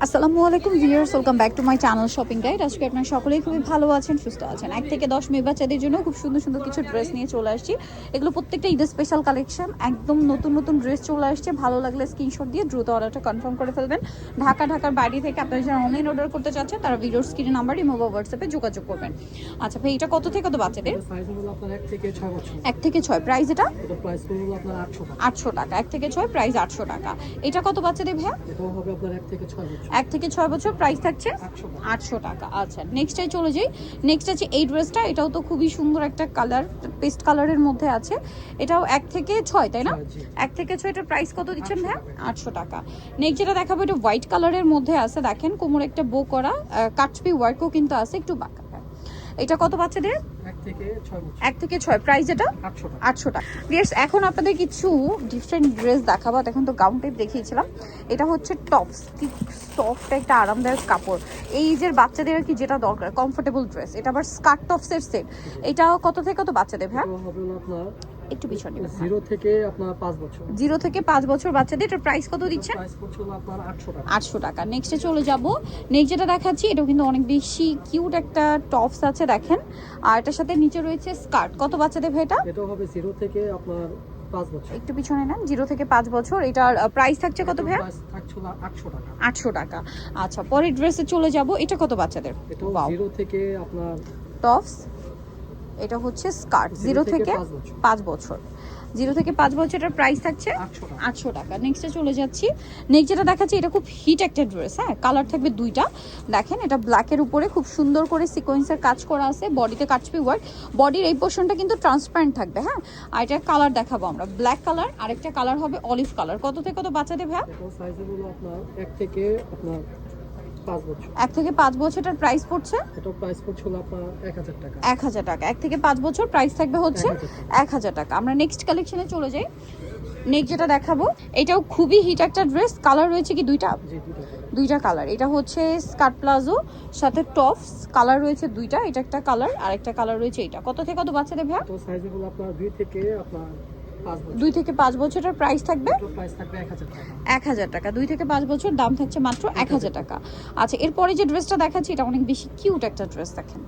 আসসালামু আলাইকুম viewers, welcome back to my channel shopping guide. আজকে আপনারা সকলেই খুবই ভালো আছেন, সুস্থ আছেন। 1 থেকে 10 মেয়ে বাচ্চাদের জন্য খুব সুন্দর সুন্দর কিছু ড্রেস নিয়ে চলে আসছি। এগুলো প্রত্যেকটা ঈদের স্পেশাল কালেকশন, একদম নতুন নতুন ড্রেস চলে আসছে। ভালো লাগলে স্ক্রিনশট দিয়ে দ্রুত অর্ডারটা কনফার্ম করে ফেলবেন। ঢাকার বাইরে থেকে আপনারা যারা অনলাইন অর্ডার করতে চাচ্ছেন তারা ভিডিওর স্ক্রিনে নাম্বার ইমো বা হোয়াটসঅ্যাপে যোগাযোগ করবেন। আচ্ছা ভাই, এটা কত থেকে কত বাচ্চাদের? সাইজ হলো আপনার 1 থেকে 6 বছর। 1 থেকে 6 প্রাইস এটা প্রাইস হলো আপনার 800 টাকা। 800 টাকা। 1 থেকে 6 প্রাইস 800 টাকা। এটা কত বাচ্চাদের ভাইয়া? এটাও হবে আপনার 1 থেকে 6 বছর। 1 থেকে 6 বছর, প্রাইস থাকছে 800 টাকা। আচ্ছা, নেক্সটে চলে যাই। নেক্সট আছে এই ড্রেসটা। এটাও তো খুবই সুন্দর একটা কালার, পেস্ট কালারের মধ্যে আছে। এটাও 1 থেকে 6, তাই না? 1 থেকে 6, এটার প্রাইস কত দিচ্ছেন ভাই? 800 টাকা। নেক্সট যেটা দেখাবো, এটা হোয়াইট কালারের মধ্যে আছে। দেখেন কোমরে একটা বো করা কাটপি ওয়ার্কও কিন্তু আছে, একটু বাঁকা। এটা কত বাচ্চাদের? 1 থেকে 6 বছর। 1 থেকে 6, প্রাইস এটা 800 টাকা। ভিউয়ার্স, এখন আপনাদের কিছু ডিফারেন্ট ড্রেস দেখাবো। এখন তো গাউন টাইপ দেখিয়েছিলাম, এটা হচ্ছে টপস। কি সফট একটা আরামদায়ক কাপড়, এই যে বাচ্চাদের আর কি যেটা দরকার, কমফোর্টেবল ড্রেস। এটা আবার স্কার্ট টপসের সেট। এটা কত থেকে কত বাচ্চাদের ভাই? এটা হবে আপনার একটু পিছনে 0 থেকে আপনার 5 বছর। 0 থেকে 5 বছর বাচ্চাদের। এটার প্রাইস কত দিচ্ছেন? প্রাইস পড়ছে আপনার 800 টাকা। 800 টাকা। নেক্সটে চলে যাব। নেক্সট যেটা দেখাচ্ছি, এটাও কিন্তু অনেক বেশি কিউট একটা টপস আছে, দেখেন। আর এটার সাথে নিচে রয়েছে স্কার্ট। কত বাচ্চাদের ভাই এটা? এটা হবে 0 থেকে আপনার 5 বছর। একটু পিছনে নেন। 0 থেকে 5 বছর। এটার প্রাইস থাকছে কত ভাই? প্রাইস থাকছে 800 টাকা। 800 টাকা। আচ্ছা, পরের ড্রেসে চলে যাব। এটা কত বাচ্চাদের? এটা 0 থেকে আপনার টপস। এটা হচ্ছে স্কার্ট। 0 থেকে 5 বছর। 0 থেকে 5 বছরের প্রাইস থাকছে 800 টাকা। নেক্সটে চলে যাচ্ছি। নেক্সট যেটা দেখাচ্ছি, এটা খুব হিট একটা ড্রেস। হ্যাঁ, কালার থাকবে দুইটা। দেখেন, এটা ব্ল্যাকের উপরে খুব সুন্দর করে সিকোয়েন্সের কাজ করা আছে, বডিতে কাটছবি ওয়ার্ক। বডির এই পোর্শনটা কিন্তু ট্রান্সপারেন্ট থাকবে। হ্যাঁ, আর এটার কালার দেখাবো আমরা, ব্ল্যাক কালার। আরেকটা কালার হবে অলিভ কালার। কত থেকে কত বাচ্চাদের ভাই? এটা সাইজ হলো আপনার 1 থেকে আপনার 5 বছর। 1 থেকে 5 বছরটার প্রাইস পড়ছে? এটা প্রাইস পড়ছে আপনার 1000 টাকা। 1000 টাকা। 1 থেকে 5 বছর, প্রাইস থাকবে হচ্ছে 1000 টাকা। আমরা নেক্সট কালেকশনে চলে যাই। নেক্সট যেটা দেখাবো, এটাও খুবই হিট একটা ড্রেস। কালার রয়েছে কি দুইটা? দুইটা কালার। এটা হচ্ছে স্কার্ট প্লাজো সাথে টপস। কালার রয়েছে দুইটা। এটা একটা কালার, আর একটা কালার রয়েছে এটা। কত থেকে কত বাচ্চাদের ভাই? তো সাইজ হলো আপনার 2 থেকে আপনার 5 বছর। 2 থেকে 5 বছরের প্রাইস থাকবে? প্রাইস থাকবে 1000 টাকা। 1000 টাকা। 2 থেকে 5 বছর, দাম থাকছে মাত্র 1000 টাকা। আচ্ছা, এরপরে যে ড্রেসটা দেখাচ্ছি, এটা অনেক বেশি কিউট একটা ড্রেস। দেখেন,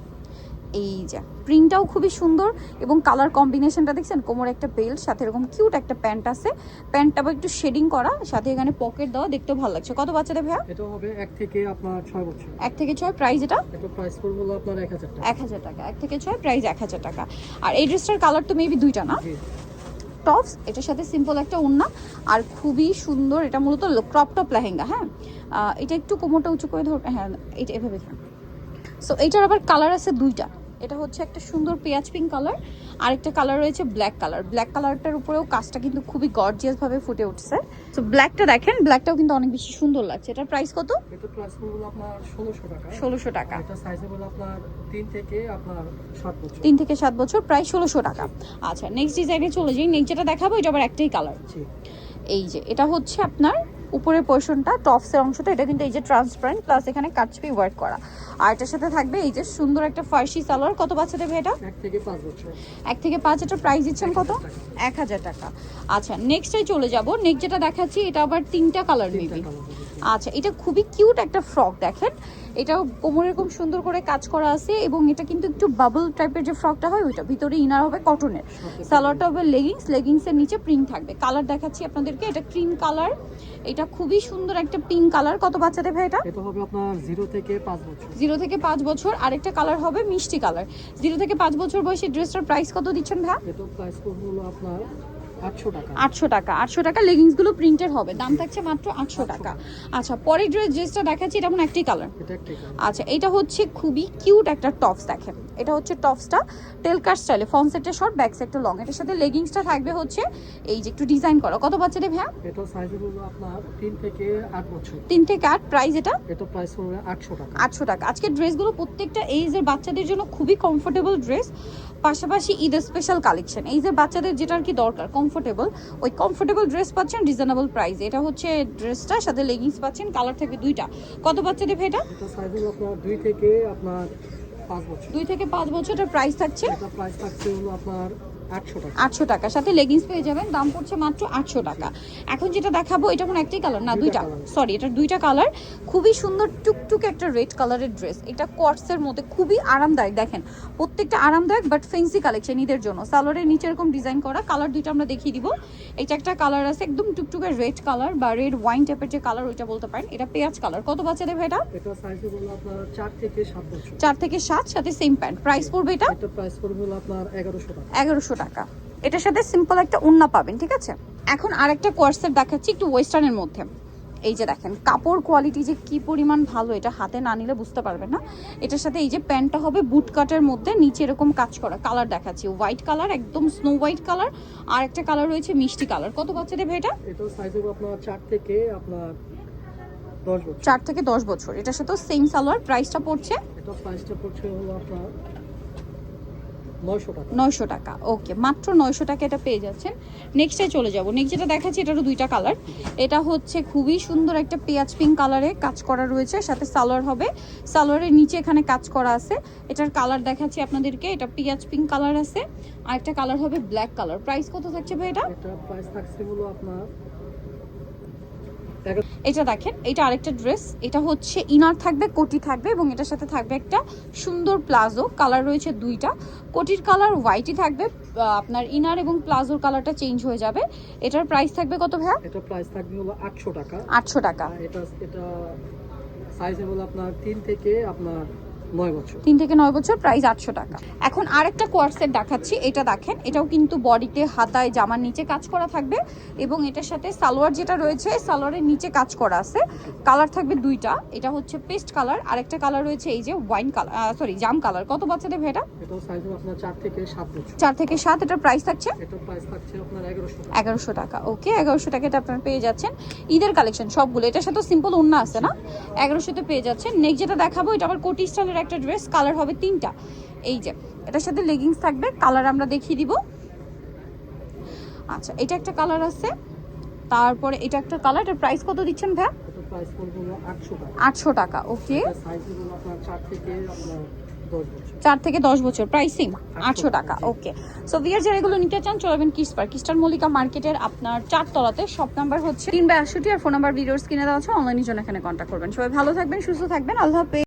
এই যে প্রিন্টটাও খুবই সুন্দর এবং কালার কম্বিনেশনটা দেখছেন। কোমর একটা বেল্ট, সাথে এরকম কিউট একটা প্যান্ট আছে। প্যান্টটা আবার একটু শেডিং করা, সাথে এখানে পকেট দেওয়া, দেখতেও ভালো লাগছে। কত বাচ্চাদের ভাইয়া? এটা হবে 1 থেকে আপনার 6 বছর। 1 থেকে 6, প্রাইস এটা? এটা প্রাইস পড়বে হলো আপনার 1000 টাকা। 1000 টাকা। 1 থেকে 6, প্রাইস 1000 টাকা। আর এই ড্রেসটার কালার তো মেবি দুইটা না? টপস, এটার সাথে সিম্পল একটা ওড়না, আর খুবই সুন্দর। এটা মূলত ক্রপ টপ লেহেঙ্গা। হ্যাঁ, এটা একটু কোমরটা উঁচু করে ধর। হ্যাঁ, এটা এভাবে ধর। সো এটার আবার কালার আছে দুইটা। এটা হচ্ছে একটা সুন্দর পেঁয়াজ পিঙ্ক কালার, আরেকটা কালার রয়েছে ব্ল্যাক কালার। ব্ল্যাক কালারটার উপরেও কাজটা কিন্তু খুবই গর্জিয়াস ভাবে ফুটে উঠছে। সো ব্ল্যাকটা দেখেন, ব্ল্যাকটাও কিন্তু অনেক বেশি সুন্দর লাগছে। এটার প্রাইস কত? এটা প্রাইস হলো আপনার 1600 টাকা। 1600 টাকা। এটা সাইজ হলো আপনার 3 থেকে আপনার 7 বছর। 3 থেকে 7 বছর, প্রায় 1600 টাকা। আচ্ছা, নেক্সট ডিজাইনে চলে যাই। নেক্সট যেটা দেখাবো, এটা আবার একটাই কালার। এই যে এটা হচ্ছে আপনার উপরের পোর্শনটা, টপসের অংশটা, এটা কিন্তু এই যে ট্রান্সপারেন্ট, প্লাস এখানে কাটছবি ওয়ার্ক করা। আর এটার সাথে থাকবে এই যে সুন্দর একটা ফার্সি সালোয়ার। কত বাচ্চা দেবে এটা? 1 থেকে 5 বছর। 1 থেকে 5। এটার প্রাইস দিচ্ছেন কত? 1000 টাকা। আচ্ছা, নেক্সটে চলে যাব। নেক্সট যেটা দেখাচ্ছি, এটা আবার তিনটা কালার মেবি। আচ্ছা, এটা খুবই কিউট একটা ফ্রক। দেখেন, এটাও কোমরে এরকম সুন্দর করে কাজ করা আছে, এবং এটা কিন্তু একটু বাবল টাইপের যে ফ্রকটা হয় ওইটা। ভিতরে ইনার হবে কটনের, সালোয়ারটা হবে লেগিংস, লেগিংসের নিচে প্রিন্ট থাকবে। কালার দেখাচ্ছি আপনাদেরকে, এটা ক্রিম কালার, এটা খুবই সুন্দর একটা পিঙ্ক কালার। কত বাচ্চাদের ভাই এটা? এটা হবে আপনার 0 থেকে 5 বছর। 0 থেকে 5 বছর। আরেকটা কালার হবে মিষ্টি কালার। 0 থেকে 5 বছর বয়সী ড্রেসটার প্রাইস কত দিচ্ছেন ভাই? এটা প্রাইস হলো আপনার 800 টাকা। 800 টাকা। 800 টাকা। লেগিংসগুলো প্রিন্টেড হবে, দাম থাকছে মাত্র 800 টাকা। আচ্ছা, পরের ড্রেসটা দেখাচ্ছি, এটা মানে একটাই কালার। আচ্ছা, এটা হচ্ছে খুবই কিউট একটা টপস। দেখেন, এটা হচ্ছে টপসটা টেলকার স্টাইলে, ফ্রন্ট সাইডটা শর্ট, ব্যাক সাইডটা লং। এটার সাথে লেগিংসটা থাকবে হচ্ছে এই যে একটু ডিজাইন করা। কত বাচ্চাদের ভাইয়া? এটা সাইজ হলো আপনার 3 থেকে 8 বছর। 3 থেকে 8, প্রাইস এটা? এটা প্রাইস হলো 800 টাকা। 800 টাকা। আজকের ড্রেসগুলো প্রত্যেকটা এইজের বাচ্চাদের জন্য খুবই কমফোর্টেবল ড্রেস, পাশাপাশি ঈদের স্পেশাল কালেকশন। এই যে বাচ্চাদের যেটা আর কি দরকার, কমফোর্টেবল, ওই কমফোর্টেবল ড্রেস পাচ্ছেন রিজনেবল প্রাইস। এটা হচ্ছে ড্রেসটা, সাথে লেগিংস পাচ্ছেন, কালার থাকবে দুইটা। কত বাচ্চাদের ভাই এটা? এটা সাইজ হলো আপনার 2 থেকে আপনার 5 বছর। 2 থেকে 5 বছর। এটার প্রাইস থাকছে? এটা প্রাইস থাকছে হলো আপনার 800 টাকা। 800 টাকা, সাথে লেগিংস পেয়ে যাবেন, দাম পড়ছে মাত্র 800 টাকা। এখন যেটা দেখাবো এটা কোনো একটাই কালার না, দুইটা, সরি এটার দুইটা কালার। খুবই সুন্দর টুকটুকে একটা রেড কালারের ড্রেস, এটা কটসের মধ্যে খুবই আরামদায়ক। দেখেন প্রত্যেকটা আরামদায়ক বাট ফেন্সি কালেকশন ঈদের জন্য। সালোয়ারের নিচে এরকম ডিজাইন করা, কালার দুইটা আমরা দেখিয়ে দিব। এটা একটা কালার আছে একদম টুকটুকে রেড কালার বা রেড ওয়াইন টাইপের যে কালার ওইটা বলতে পারেন। এটা পেঁয়াজ কালার। কত বাচ্চাদের ভাই এটা? এটা সাইজ হলো আপনার 4 থেকে 7 বছর। 4 থেকে 7, সাথে সেম প্যান্ট। প্রাইস পড়বে এটা এটা প্রাইস পড়বে হলো আপনার 1100 টাকা। 1100 টাকা। এটার সাথে সিম্পল একটা ওড়না পাবেন, ঠিক আছে। এখন আরেকটা কোয়ার্সেট দেখাচ্ছি একটু ওয়েস্টার্নের মধ্যে। এই যে দেখেন কাপড় কোয়ালিটি যে কি পরিমাণ ভালো, এটা হাতে না নিলে বুঝতে পারবেন না। এটার সাথে এই যে প্যান্টটা হবে বুট কাটের মধ্যে, নিচে এরকম কাজ করা। কালার দেখাচ্ছি হোয়াইট কালার, একদম স্নো হোয়াইট কালার। আর একটা কালার রয়েছে মিষ্টি কালার। কত বাচ্চাদের ভাই এটা? এটা সাইজ হবে আপনার 4 থেকে আপনার 10 বছর। 4 থেকে 10 বছর। এটার সাথে সেম সালোয়ার। প্রাইসটা পড়ছে এটা প্রাইসটা পড়ছে হলো আপনার 900 টাকা। 900 টাকা। ওকে, মাত্র 900 টাকা এটা পেয়ে যাচ্ছেন। নেক্সটে চলে যাব। নেক্সট যেটা দেখাচ্ছি এটারও দুইটা কালার। এটা হচ্ছে খুবই সুন্দর একটা পেঁয়াজ পিঙ্ক কালারে কাজ করা রয়েছে, সাথে সালোয়ার হবে। সালোয়ারের নিচে এখানে কাজ করা আছে। এটার কালার দেখাচ্ছি আপনাদেরকে, এটা পেঁয়াজ পিঙ্ক কালার আছে, আর একটা কালার হবে ব্ল্যাক কালার। প্রাইস কত থাকছে ভাই এটা? এটা প্রাইস থাকছে হলো আপনার এটা দেখেন, এটা আরেকটা ড্রেস। এটা হচ্ছে ইনার থাকবে, কোটি থাকবে এবং এটার সাথে থাকবে একটা সুন্দর প্লাজো। কালার রয়েছে দুইটা। কোটির কালার হোয়াইটই থাকবে, আপনার ইনার এবং প্লাজোর কালারটা চেঞ্জ হয়ে যাবে। এটার প্রাইস থাকবে কত ভাইয়া? এটা প্রাইস থাকবে হলো 800 টাকা। 800 টাকা। আর এটা সাইজ হলো আপনার 3 থেকে আপনার 9 বছর। 3 থেকে 9 বছর, প্রাইস 800 টাকা। এখন আরেকটা কোয়ার্সেট দেখাচ্ছি, এটা দেখেন। এটাও কিন্তু বডিতে, হাতায়, জামার নিচে কাজ করা থাকবে এবং এটার সাথে সালোয়ার যেটা রয়েছে সালোয়ারের নিচে কাজ করা আছে। কালার থাকবে দুইটা। এটা হচ্ছে পেস্ট কালার, আরেকটা কালার রয়েছে এই যে ওয়াইন কালার, সরি জাম কালার। কত বাচ্চাদের ভাই এটা? এটাও সাইজ হলো আপনার 4 থেকে 7 বছর। 4 থেকে 7। এটার প্রাইস থাকছে এটার প্রাইস থাকছে আপনার 1100 টাকা। 1100 টাকা। ওকে, 1100 টাকা এটা আপনারা পেয়ে যাচ্ছেন। ঈদের কালেকশন সবগুলো। এটার সাথে সিম্পল ওড়না আছে না, 1100 তে পেয়ে যাচ্ছেন। নেক্সট যেটা দেখাবো এটা আবার কোটি স্টাইলের একটা ড্রেস। কালার হবে তিনটা। এই যে এটার সাথে লেগিংস থাকবে, কালার আমরা দেখিয়ে দিব। আচ্ছা, এটা একটা কালার আছে, তারপরে এটা একটা কালার। এটার প্রাইস কত দিচ্ছেন ভাই? এটার প্রাইস পড়বে হলো 800 টাকা। 800 টাকা। ওকে, এটা সাইজ হলো আপনার 4 থেকে আপনার 10 বছর। 4 থেকে 10 বছর, প্রাইসিং 800 টাকা। ওকে, সো ভিয়ার যারা এগুলো নিতে চান চলবেন কিস্টার মল্লিকা মার্কেটের আপনার 4 তলাতে। শপ নাম্বার হচ্ছে 3/62 আর ফোন নাম্বার ভিডিওর স্ক্রিনে দেওয়া আছে। অনলাইনের জন্য এখানে কন্ট্যাক্ট করবেন। সবাই ভালো থাকবেন, সুস্থ থাকবেন। আল্লাহ হাফেজ।